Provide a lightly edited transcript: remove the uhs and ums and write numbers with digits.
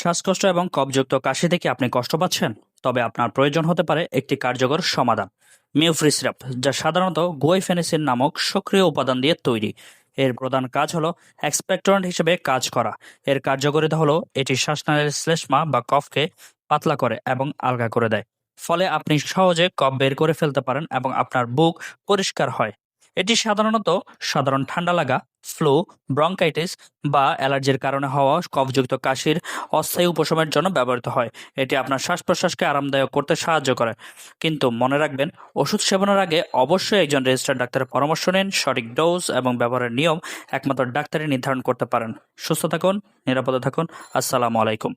শ্বাসকষ্ট এবং কফযুক্ত কাশি থেকে আপনি কষ্ট পাচ্ছেন? তবে আপনার প্রয়োজন হতে পারে একটি কার্যকর সমাধান, মিউফ্রি সিরাপ, যা সাধারণত গুয়াইফেনিসিন নামক সক্রিয় উপাদান দিয়ে তৈরি। এর প্রধান কাজ হলো এক্সপেক্টরেন্ট হিসেবে কাজ করা। এর কার্যকারিতা হলো এটি শ্বাসনালীর শ্লেষ্মা বা কফকে পাতলা করে এবং আলগা করে দেয়। ফলে আপনি সহজে কফ বের করে ফেলতে পারেন এবং আপনার বুক পরিষ্কার হয়। এটি সাধারণত সাধারণ ঠান্ডা লাগা, ফ্লু, ব্রঙ্কাইটিস বা অ্যালার্জির কারণে হওয়া কফযুক্ত কাশির অস্থায়ী উপশমের জন্য ব্যবহৃত হয়। এটি আপনার শ্বাস-প্রশ্বাসকে আরামদায়ক করতে সাহায্য করে। কিন্তু মনে রাখবেন, ওষুধ সেবনের আগে অবশ্যই একজন রেজিস্টার্ড ডাক্তারের পরামর্শ নিন। সঠিক ডোজ এবং ব্যবহারের নিয়ম একমাত্র ডাক্তারই নির্ধারণ করতে পারেন। সুস্থ থাকুন, নিরাপদে থাকুন। আসসালামু আলাইকুম।